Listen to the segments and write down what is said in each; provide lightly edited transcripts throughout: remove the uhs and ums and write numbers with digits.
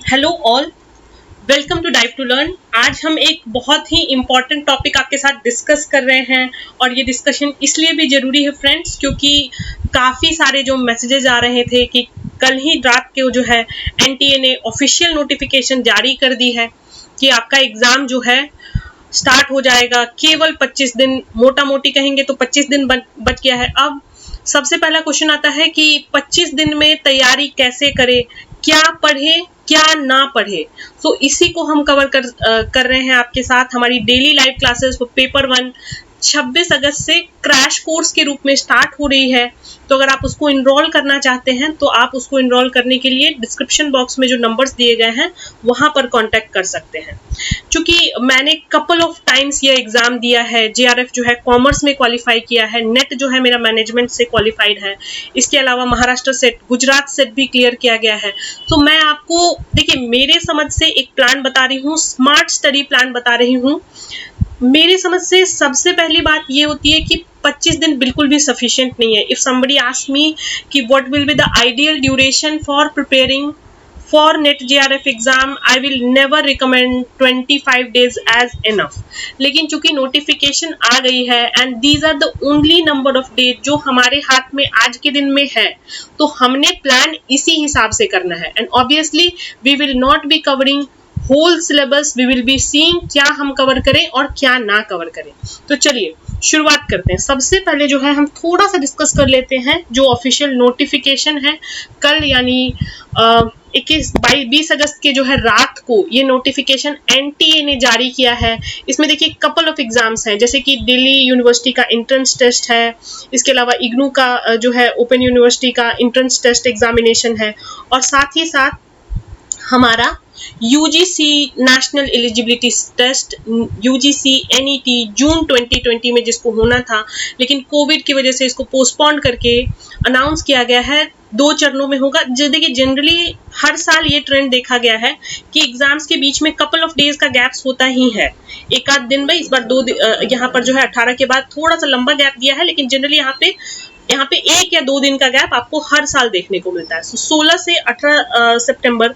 Hello all, welcome to dive to learn. आज हम एक बहुत ही इम्पॉर्टेंट टॉपिक आपके साथ डिस्कस कर रहे हैं और ये डिस्कशन इसलिए भी ज़रूरी है फ्रेंड्स क्योंकि काफ़ी सारे जो मैसेजेस आ रहे थे कि कल ही रात के जो है एनटीए ने ऑफिशियल नोटिफिकेशन जारी कर दी है कि आपका एग्ज़ाम जो है स्टार्ट हो जाएगा। केवल 25 दिन, मोटा मोटी कहेंगे तो 25 दिन बच गया है। अब सबसे पहला क्वेश्चन आता है कि 25 दिन में तैयारी कैसे करें, क्या पढ़े क्या ना पढ़े। तो इसी को हम कवर कर रहे हैं आपके साथ। हमारी डेली लाइव क्लासेस पेपर 1 26 अगस्त से क्रैश कोर्स के रूप में स्टार्ट हो रही है। तो अगर आप उसको इनरोल करना चाहते हैं तो आप उसको इनरोल करने के लिए डिस्क्रिप्शन बॉक्स में जो नंबर्स दिए गए हैं वहां पर कांटेक्ट कर सकते हैं। क्योंकि मैंने कपल ऑफ टाइम्स ये एग्जाम दिया है, जेआरएफ जो है कॉमर्स में क्वालिफाई किया है, नेट जो है मेरा मैनेजमेंट से क्वालिफाइड है, इसके अलावा महाराष्ट्र सेट, गुजरात सेट भी क्लियर किया गया है। तो मैं आपको देखिए मेरे समझ से एक प्लान बता रही हूँ, स्मार्ट स्टडी प्लान बता रही हूँ। मेरी समझ से सबसे पहली बात ये होती है कि 25 दिन बिल्कुल भी सफिशिएंट नहीं है। इफ समबडी आस्क मी कि what will be the ideal duration for preparing for NET JRF exam, I will never recommend 25 days as enough. लेकिन चूंकि नोटिफिकेशन आ गई है and these are the only number of days जो हमारे हाथ में आज के दिन में है, तो हमने प्लान इसी हिसाब से करना है। And obviously we will not be covering whole syllabus, we will be seeing क्या हम कवर करें और क्या ना कवर करें। तो चलिए शुरुआत करते हैं। सबसे पहले जो है हम थोड़ा सा डिस्कस कर लेते हैं जो ऑफिशियल नोटिफिकेशन है। कल यानी 20 अगस्त के जो है रात को ये नोटिफिकेशन एनटीए ने जारी किया है। इसमें देखिए कपल ऑफ एग्जाम्स हैं, जैसे कि दिल्ली यूनिवर्सिटी का एंट्रेंस टेस्ट है, इसके अलावा इग्नू का जो है ओपन यूनिवर्सिटी का एंट्रेंस टेस्ट एग्जामिनेशन है, और साथ ही साथ हमारा UGC national eligibility test, UGC NET June 2020 में जिसको होना था, लेकिन कोविड की वजह से इसको पोस्टपोन करके अनाउंस किया गया है। 2 चरणों में होगा। देखिए जनरली हर साल ये ट्रेंड देखा गया है कि एग्जाम्स के बीच में कपल ऑफ डेज का गैप्स होता ही है, एक आध दिन में। इस बार 2 यहाँ पर जो है 18 के बाद थोड़ा सा लंबा गैप दिया है, लेकिन जनरली यहाँ पे 1 या 2 दिन का गैप आपको हर साल देखने को मिलता है। 16 से 18 सितंबर।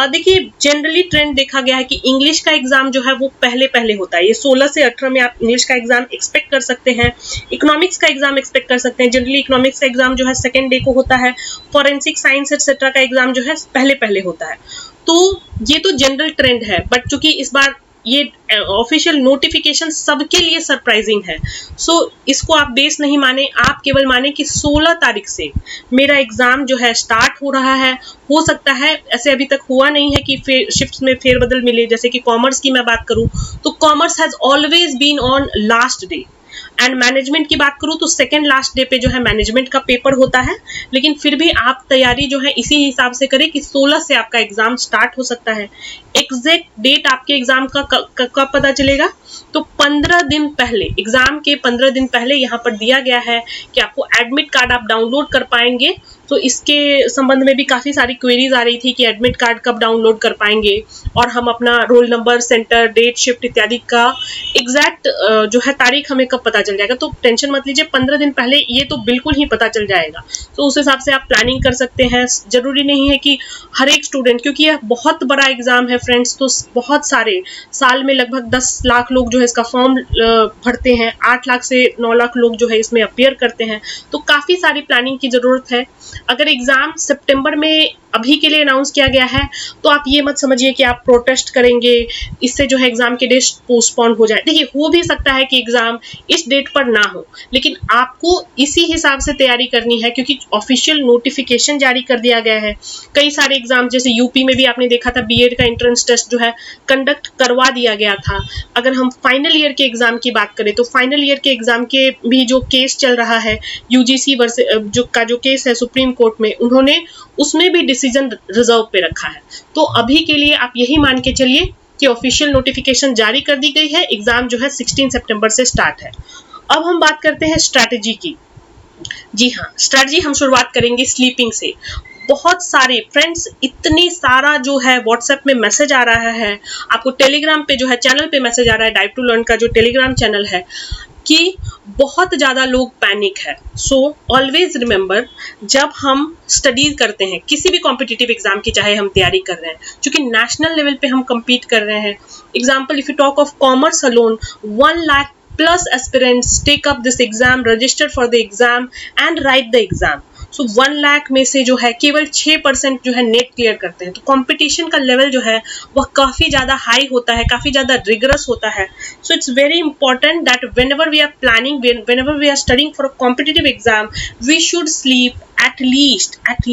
देखिए जनरली ट्रेंड देखा गया है कि इंग्लिश का एग्जाम जो है वो पहले होता है। ये 16 से 18 में आप इंग्लिश का एग्जाम एक्सपेक्ट कर सकते हैं। इकोनॉमिक्स का एग्जाम एक्सपेक्ट कर सकते हैं। जनरली इकोनॉमिक्स का एग्जाम जो है सेकेंड डे को होता है। फॉरेंसिक साइंस एक्सेट्रा का एग्जाम जो है पहले होता है। तो ये तो जनरल ट्रेंड है, बट चूंकि इस बार ये ऑफिशियल नोटिफिकेशन सबके लिए सरप्राइजिंग है, सो इसको आप बेस नहीं माने, आप केवल माने कि 16 तारीख से मेरा एग्जाम जो है स्टार्ट हो रहा है। हो सकता है, ऐसे अभी तक हुआ नहीं है कि शिफ्ट्स में फेरबदल मिले। जैसे कि कॉमर्स की मैं बात करूं तो commerce has always been on last day, and management की बात करूं तो सेकेंड लास्ट डे पे जो है मैनेजमेंट का पेपर होता है। लेकिन फिर भी आप तैयारी जो है इसी हिसाब से करें कि 16 से आपका एग्जाम स्टार्ट हो सकता है। एग्जैक्ट डेट आपके एग्जाम का कब पता चलेगा? तो 15 दिन पहले, एग्जाम के 15 दिन पहले यहाँ पर दिया गया है कि आपको एडमिट कार्ड आप डाउनलोड कर पाएंगे। तो इसके संबंध में भी काफ़ी सारी क्वेरीज आ रही थी कि एडमिट कार्ड कब डाउनलोड कर पाएंगे और हम अपना roll number, centre, date, shift इत्यादि का एग्जैक्ट जो है तारीख हमें कब पता चल जाएगा। तो टेंशन मत लीजिए, 15 दिन पहले ये तो बिल्कुल ही पता चल जाएगा। तो उस हिसाब से आप प्लानिंग कर सकते हैं। जरूरी नहीं है कि हर एक स्टूडेंट, क्योंकि यह बहुत बड़ा एग्जाम है फ्रेंड्स, तो बहुत सारे, साल में लगभग 10 लाख लोग जो है इसका फॉर्म भरते हैं, 8 लाख से 9 लाख लोग जो है इसमें अपीयर करते हैं। तो काफ़ी सारी प्लानिंग की ज़रूरत है। अगर एग्जाम सितंबर में अभी के लिए अनाउंस किया गया है तो आप ये मत समझिए कि आप प्रोटेस्ट करेंगे, इससे जो है एग्जाम के डेट पोस्टपोन हो जाए। देखिए हो भी सकता है कि एग्जाम इस डेट पर ना हो, लेकिन आपको इसी हिसाब से तैयारी करनी है क्योंकि ऑफिशियल नोटिफिकेशन जारी कर दिया गया है। कई सारे एग्जाम, जैसे यूपी में भी आपने देखा था बीएड का एंट्रेंस टेस्ट जो है कंडक्ट करवा दिया गया था। अगर हम फाइनल ईयर के एग्जाम की बात करें तो फाइनल ईयर के एग्जाम के भी जो केस चल रहा है, यूजीसी वर्सेस जो केस है सुप्रीम कोर्ट में, उन्होंने उसमें भी डिसीजन रिजर्व पे रखा है। तो अभी के लिए आप यही मान के चलिए कि ऑफिशियल नोटिफिकेशन जारी कर दी गई है, एग्जाम जो है 16 सितंबर से स्टार्ट है। अब हम बात करते हैं स्ट्रैटेजी की। जी हाँ, स्ट्रैटेजी हम शुरुआत करेंगे स्लीपिंग से। बहुत सारे फ्रेंड्स, इतनी सारा जो है व्हाट्सएप में मैसेज आ रहा है, आपको टेलीग्राम पे जो है चैनल पे मैसेज आ रहा है, डाइव टू लर्न का जो टेलीग्राम चैनल है, कि बहुत ज़्यादा लोग पैनिक है। सो ऑलवेज रिमेंबर, जब हम स्टडी करते हैं किसी भी कॉम्पिटिटिव एग्जाम की, चाहे हम तैयारी कर रहे हैं, क्योंकि नेशनल लेवल पे हम compete कर रहे हैं। Example, if you talk of commerce alone, 1 lakh plus aspirants take up this exam, register for the exam and write the exam. So 1 lakh में से जो है केवल 6% जो है नेट क्लियर करते हैं। तो कंपटीशन का लेवल जो है वह काफ़ी ज़्यादा हाई होता है, काफ़ी ज़्यादा रिगरस होता है। So it's very important that whenever we are planning, whenever we are studying for a competitive exam, we should sleep at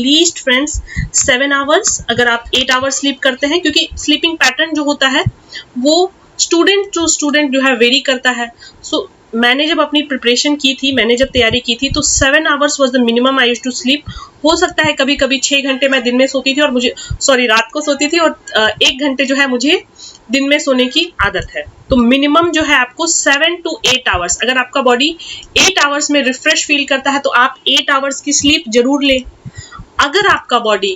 least friends 7 hours। अगर आप 8 hours स्लीप करते हैं, क्योंकि स्लीपिंग पैटर्न जो होता है वो स्टूडेंट टू स्टूडेंट जो है वेरी करता है। सो मैंने जब अपनी प्रिपरेशन की थी, मैंने जब तैयारी की थी, तो 7 hours was the minimum I used to sleep. हो सकता है कभी कभी 6 घंटे मैं दिन में सोती थी और मुझे रात को सोती थी, और 1 घंटे जो है मुझे दिन में सोने की आदत है। तो मिनिमम जो है आपको 7 to 8 hours, अगर आपका बॉडी 8 hours में रिफ्रेश फील करता है तो आप 8 hours की स्लीप जरूर लें। अगर आपका बॉडी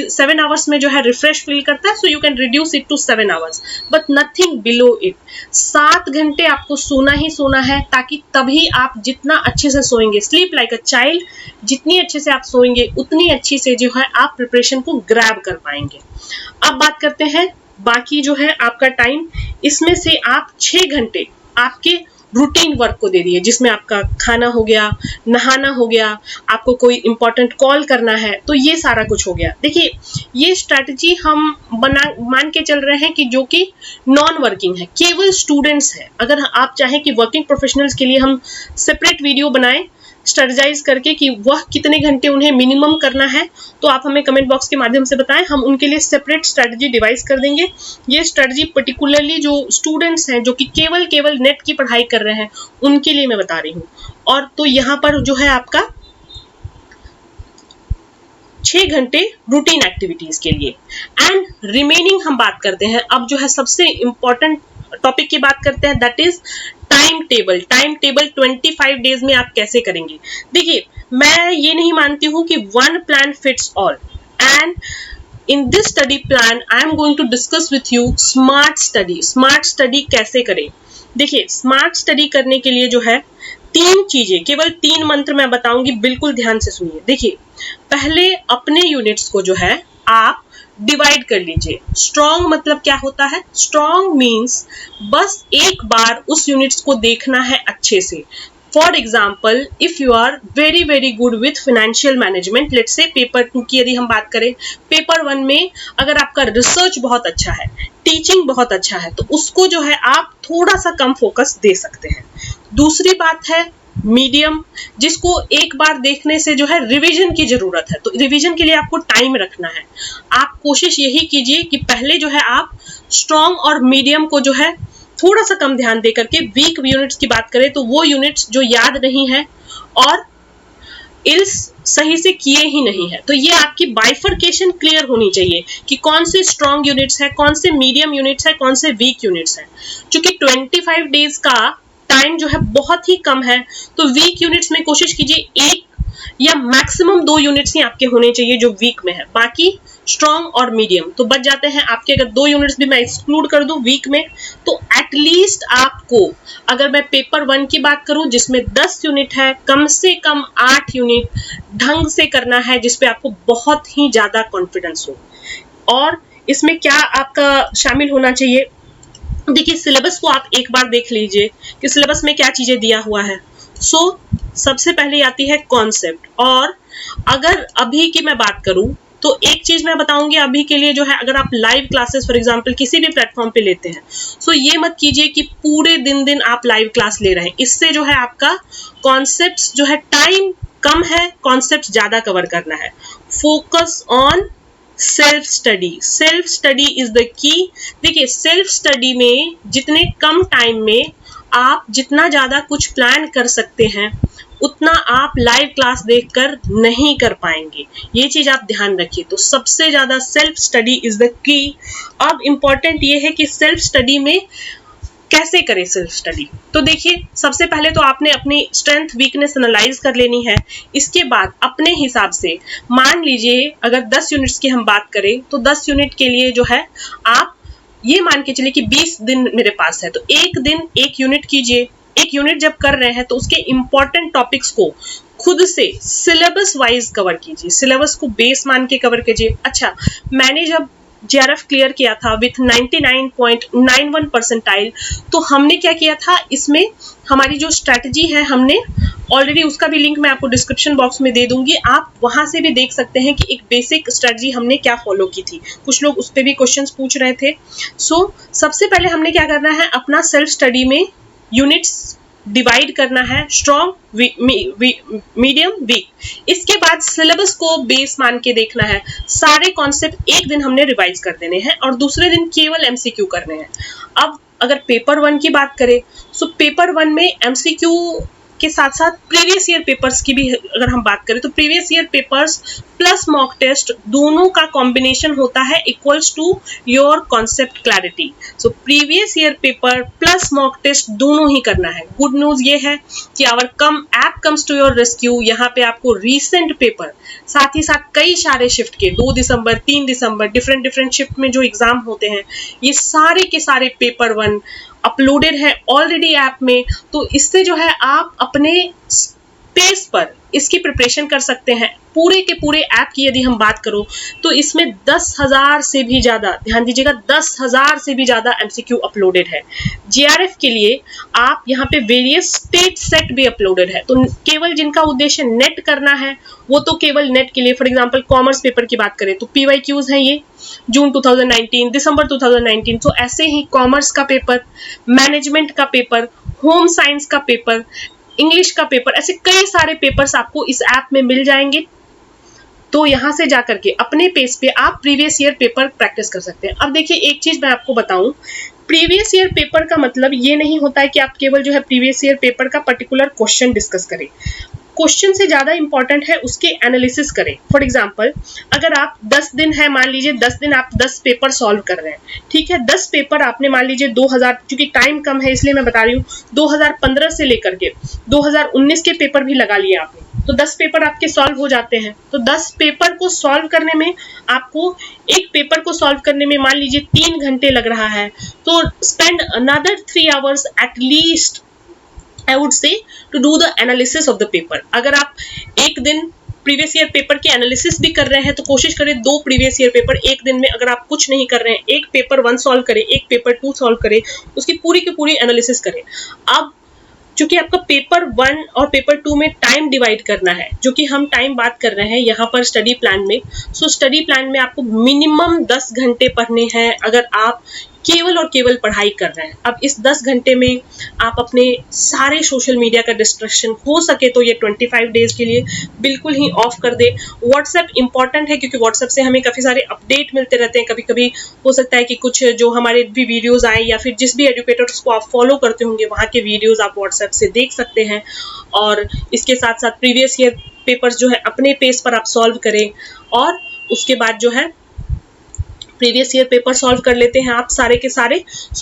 7 hours में जो है रिफ्रेश फील करता है, so you can reduce it to 7 hours, but nothing below it. 7 घंटे आपको सोना ही सोना है, ताकि तभी आप जितना अच्छे से सोएंगे, स्लीप लाइक अ चाइल्ड, जितनी अच्छे से आप सोएंगे उतनी अच्छी से जो है आप प्रिपरेशन को ग्रैब कर पाएंगे। अब बात करते हैं बाकी जो है आपका टाइम, इसमें से आप 6 घंटे आपके रूटीन वर्क को दे दिए, जिसमें आपका खाना हो गया, नहाना हो गया, आपको कोई इंपॉर्टेंट कॉल करना है, तो ये सारा कुछ हो गया। देखिए, ये स्ट्रैटेजी हम मान के चल रहे हैं कि जो कि नॉन वर्किंग है, केवल स्टूडेंट्स है। अगर आप चाहें कि वर्किंग प्रोफेशनल्स के लिए हम सेपरेट वीडियो बनाएं स्ट्रेटजाइज करके कि वह कितने घंटे उन्हें मिनिमम करना है, तो आप हमें कमेंट बॉक्स के माध्यम से बताएं, हम उनके लिए सेपरेट स्ट्रेटजी डिवाइस कर देंगे। ये स्ट्रेटजी पर्टिकुलरली जो स्टूडेंट्स हैं, जो कि केवल नेट की पढ़ाई कर रहे हैं, उनके लिए मैं बता रही हूँ। और तो यहाँ पर जो है आपका 6 घंटे रूटीन एक्टिविटीज के लिए, एंड रिमेनिंग हम बात करते हैं। अब जो है सबसे इंपॉर्टेंट टॉपिक की बात करते हैं, that is time table. Time table 25 days में आप कैसे करेंगे। देखिए, मैं ये नहीं मानती हूँ कि one plan fits all, and in this study plan I am going to discuss with you smart study. Smart study कैसे करें। देखिए, स्मार्ट स्टडी करने के लिए जो है 3 चीजें, केवल 3 मंत्र मैं बताऊंगी, बिल्कुल ध्यान से सुनिए। देखिए, पहले अपने यूनिट्स को जो है आप डिवाइड कर लीजिए। स्ट्रॉन्ग मतलब क्या होता है। स्ट्रॉन्ग मीन्स बस एक बार उस यूनिट्स को देखना है अच्छे से। For example, if you are very good with financial management, let's say paper 2 की यदि हम बात करें, पेपर 1 में अगर आपका रिसर्च बहुत अच्छा है, टीचिंग बहुत अच्छा है, तो उसको जो है आप थोड़ा सा कम फोकस दे सकते हैं। दूसरी बात है मीडियम, जिसको एक बार देखने से जो है रिवीजन की जरूरत है, तो रिवीजन के लिए आपको टाइम रखना है। आप कोशिश यही कीजिए कि पहले जो है आप स्ट्रॉन्ग और मीडियम को जो है थोड़ा सा कम ध्यान दे करके, वीक यूनिट्स की बात करें तो वो यूनिट्स जो याद नहीं है और इल्स सही से किए ही नहीं है, तो ये आपकी बाइफर्केशन क्लियर होनी चाहिए कि कौन से स्ट्रॉन्ग यूनिट्स है, कौन से मीडियम यूनिट्स है, कौन से वीक यूनिट्स है। क्योंकि 25 डेज का टाइम जो है बहुत ही कम है, तो वीक यूनिट्स में कोशिश कीजिए 1 या मैक्सिमम 2 यूनिट्स ही आपके होने चाहिए जो वीक में है, बाकी स्ट्रॉन्ग और मीडियम तो बच जाते हैं आपके। अगर 2 यूनिट्स भी मैं एक्सक्लूड कर दूं वीक में, तो एटलीस्ट आपको, अगर मैं पेपर 1 की बात करूं जिसमें 10 यूनिट है, कम से कम 8 यूनिट ढंग से करना है, जिसपे आपको बहुत ही ज्यादा कॉन्फिडेंस हो। और इसमें क्या आपका शामिल होना चाहिए। देखिए, सिलेबस को आप एक बार देख लीजिए कि सिलेबस में क्या चीजें दिया हुआ है। सबसे पहले आती है कॉन्सेप्ट, और अगर अभी की मैं बात करूं तो एक चीज मैं बताऊंगी अभी के लिए जो है, अगर आप लाइव क्लासेस फॉर एग्जांपल किसी भी प्लेटफॉर्म पे लेते हैं, सो ये मत कीजिए कि पूरे दिन आप लाइव क्लास ले रहे हैं। इससे जो है आपका कॉन्सेप्ट्स जो है, टाइम कम है, कॉन्सेप्ट्स ज्यादा कवर करना है। Focus on self study. Self study is the key. देखिए, सेल्फ स्टडी में जितने कम टाइम में आप जितना ज्यादा कुछ प्लान कर सकते हैं, उतना आप लाइव क्लास देखकर नहीं कर पाएंगे। ये चीज आप ध्यान रखिए। तो सबसे ज्यादा self study is the key. अब इंपॉर्टेंट ये है कि सेल्फ स्टडी में कैसे करें सेल्फ स्टडी। तो देखिए, सबसे पहले तो आपने अपनी स्ट्रेंथ वीकनेस एनालाइज कर लेनी है। इसके बाद अपने हिसाब से, मान लीजिए अगर 10 यूनिट्स की हम बात करें, तो 10 यूनिट के लिए जो है आप ये मान के चलिए कि 20 दिन मेरे पास है, तो एक दिन 1 यूनिट कीजिए, एक यूनिट जब कर रहे हैं तो उसके इंपॉर्टेंट टॉपिक्स को खुद से सिलेबस वाइज कवर कीजिए, सिलेबस को बेस मान के कवर कीजिए। अच्छा, मैंने जब JRF क्लियर किया था विथ 99.91 परसेंटाइल, तो हमने क्या किया था, इसमें हमारी जो स्ट्रैटेजी है हमने ऑलरेडी, उसका भी लिंक मैं आपको डिस्क्रिप्शन बॉक्स में दे दूंगी, आप वहां से भी देख सकते हैं कि एक बेसिक स्ट्रैटेजी हमने क्या फॉलो की थी। कुछ लोग उस पर भी क्वेश्चंस पूछ रहे थे। सबसे पहले हमने क्या करना है, अपना सेल्फ स्टडी में यूनिट्स डिवाइड करना है, स्ट्रॉन्ग, मीडियम, वीक। इसके बाद सिलेबस को बेस मान के देखना है, सारे कॉन्सेप्ट एक दिन हमने रिवाइज कर देने हैं और दूसरे दिन केवल MCQ करने हैं। अब अगर पेपर 1 की बात करें, पेपर 1 में MCQ के साथ साथ प्रीवियस ईयर पेपर्स की भी अगर हम बात करें, तो previous year papers plus mock test दोनों का कॉम्बिनेशन होता है equals to your concept clarity. Previous year paper plus mock test दोनों ही करना है। गुड न्यूज ये है कि our app comes to your rescue. यहाँ पे आपको रीसेंट पेपर, साथ ही साथ कई सारे शिफ्ट के 2 दिसंबर 3 दिसंबर डिफरेंट शिफ्ट में जो एग्जाम होते हैं, ये सारे के सारे पेपर 1 अपलोडेड है ऑलरेडी ऐप में। तो इससे जो है आप अपने पेस पर इसकी प्रिपरेशन कर सकते हैं। पूरे के पूरे ऐप की यदि हम बात करो तो इसमें 10,000 से भी ज्यादा, ध्यान दीजिएगा, 10,000 से भी ज्यादा MCQ अपलोडेड है। JRF के लिए आप यहाँ पे वेरियस स्टेट सेट भी अपलोडेड है। तो केवल जिनका उद्देश्य नेट करना है वो तो केवल नेट के लिए, फॉर एग्जांपल कॉमर्स पेपर की बात करें तो PYQs है ये जून 2019, दिसंबर 2019। तो ऐसे ही कॉमर्स का पेपर, मैनेजमेंट का पेपर, होम साइंस का पेपर, इंग्लिश का पेपर, ऐसे कई सारे पेपर्स आपको इस ऐप में मिल जाएंगे। तो यहां से जाकर के अपने पेस पे आप प्रीवियस ईयर पेपर प्रैक्टिस कर सकते हैं। अब देखिए, एक चीज मैं आपको बताऊं, प्रीवियस ईयर पेपर का मतलब ये नहीं होता है कि आप केवल जो है प्रीवियस ईयर पेपर का पर्टिकुलर क्वेश्चन डिस्कस करें। क्वेश्चन से ज्यादा इंपॉर्टेंट है उसके एनालिसिस करें। फॉर एग्जांपल, अगर आप 10 दिन है, मान लीजिए 10 दिन आप 10 पेपर सॉल्व कर रहे हैं, ठीक है, 10 पेपर आपने मान लीजिए 2000, क्योंकि टाइम कम है इसलिए मैं बता रही हूँ, 2015 से लेकर के 2019 के पेपर भी लगा लिए आपने, तो 10 पेपर आपके सॉल्व हो जाते हैं। तो 10 पेपर को सॉल्व करने में आपको, एक पेपर को सॉल्व करने में मान लीजिए 3 घंटे लग रहा है, तो spend another 3 hours at least, I would say, to do the analysis of the paper। अगर आप एक दिन प्रीवियस ईयर पेपर के एनालिसिस भी कर रहे हैं तो कोशिश करें 2 प्रीवियस ईयर पेपर एक दिन में, अगर आप कुछ नहीं कर रहे हैं, एक पेपर 1 सॉल्व करें, एक पेपर 2 सॉल्व करें, उसकी पूरी की पूरी एनालिसिस करें। अब चूंकि आपका पेपर 1 और पेपर 2 में टाइम डिवाइड करना है, जो कि हम टाइम बात कर रहे हैं यहाँ पर स्टडी प्लान में। स्टडी प्लान में आपको मिनिमम 10 घंटे पढ़ने हैं अगर आप केवल और केवल पढ़ाई कर रहे हैं। अब इस 10 घंटे में आप अपने सारे सोशल मीडिया का डिस्ट्रैक्शन हो सके तो ये 25 डेज के लिए बिल्कुल ही ऑफ कर दे। व्हाट्सएप इंपॉर्टेंट है क्योंकि व्हाट्सएप से हमें काफ़ी सारे अपडेट मिलते रहते हैं। कभी कभी हो सकता है कि कुछ जो हमारे भी वीडियोस आए या फिर जिस भी एजुकेटर्स को आप फॉलो करते होंगे वहाँ के वीडियोस आप व्हाट्सएप से देख सकते हैं। और इसके साथ साथ प्रीवियस ईयर पेपर्स जो है अपने पेस पर आप सॉल्व करें, और उसके बाद जो है प्रीवियस ईयर पेपर सॉल्व कर लेते हैं आप सारे के सारे।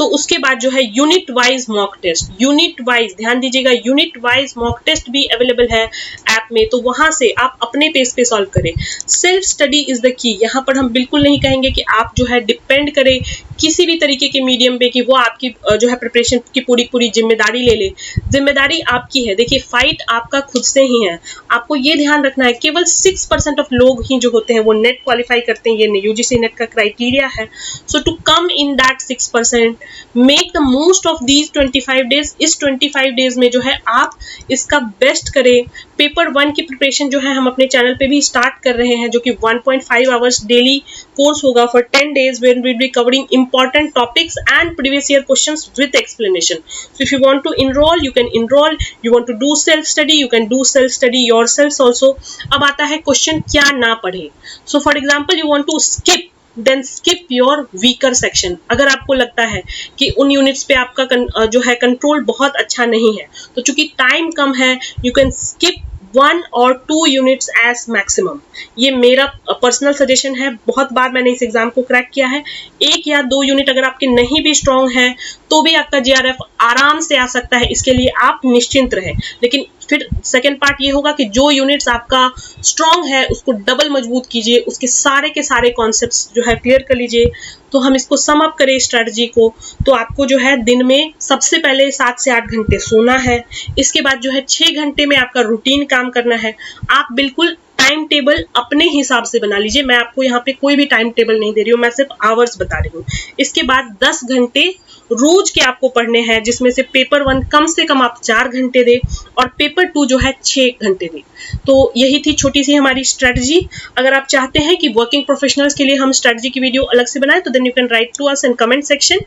उसके बाद जो है unit wise mock test, unit wise ध्यान दीजिएगा, यूनिट वाइज मॉक टेस्ट भी अवेलेबल है ऐप में, तो वहां से आप अपने पेस पे सॉल्व करें। Self study is the key. यहाँ पर हम बिल्कुल नहीं कहेंगे कि आप जो है डिपेंड करें किसी भी तरीके के मीडियम पे कि वो आपकी जो है प्रिपरेशन की पूरी जिम्मेदारी ले ले। जिम्मेदारी आपकी है। देखिए, फाइट आपका खुद से ही है। आपको ये ध्यान रखना है केवल 6% ऑफ लोग ही जो होते हैं वो नेट क्वालिफाई करते हैं। ये UGC नेट का क्राइटेरिया है। So to come in that 6%, make the most of these 25 days. इस 25 डेज में जो है आप इसका बेस्ट करें। पेपर 1 की प्रिपरेशन जो है हम अपने चैनल पे भी स्टार्ट कर रहे हैं, जो कि 1.5 आवर्स डेली कोर्स होगा for 10 days where we'll be covering important topics and previous year questions with explanation. So if you want to enroll, you can enroll. You want to do self study, you can do self study yourselves also. अब आता है question क्या ना पढ़े। So for example, you want to skip, then skip your weaker section। अगर आपको लगता है कि उन यूनिट्स पे आपका जो है कंट्रोल बहुत अच्छा नहीं है, तो चूंकि टाइम कम है, you can skip 1 or 2 units as maximum. ये मेरा पर्सनल सजेशन है। बहुत बार मैंने इस एग्जाम को क्रैक किया है। 1 या 2 यूनिट अगर आपके नहीं भी स्ट्रॉन्ग है तो भी आपका JRF आराम से आ सकता है, इसके लिए आप निश्चिंत रहे। लेकिन फिर सेकेंड पार्ट ये होगा कि जो यूनिट्स आपका स्ट्रांग है उसको डबल मजबूत कीजिए, उसके सारे के सारे कॉन्सेप्ट्स जो है क्लियर कर लीजिए। तो हम इसको सम अप करें स्ट्रेटजी को, तो आपको जो है दिन में सबसे पहले 7 से 8 घंटे सोना है, इसके बाद जो है 6 घंटे में आपका रूटीन काम करना है। आप बिल्कुल टाइम टेबल अपने हिसाब से बना लीजिए, मैं आपको यहाँ पे कोई भी टाइम टेबल नहीं दे रही हूँ, मैं सिर्फ आवर्स बता रही हूँ। इसके बाद 10 घंटे रोज के आपको पढ़ने हैं, जिसमें से पेपर 1 कम से कम आप 4 घंटे दे और पेपर 2 जो है 6 घंटे दे। तो यही थी छोटी सी हमारी स्ट्रेटजी। अगर आप चाहते हैं कि वर्किंग प्रोफेशनल्स के लिए हम स्ट्रेटजी की वीडियो अलग से बनाएं तो then you can write to us in comment section.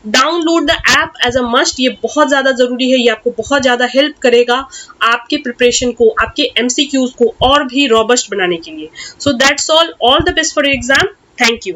Download the app as a must, ये बहुत ज्यादा जरूरी है, ये आपको बहुत ज्यादा हेल्प करेगा आपके प्रिपरेशन को, आपके MCQs को और भी रॉबस्ट बनाने के लिए। So that's all the best for your exam. Thank you.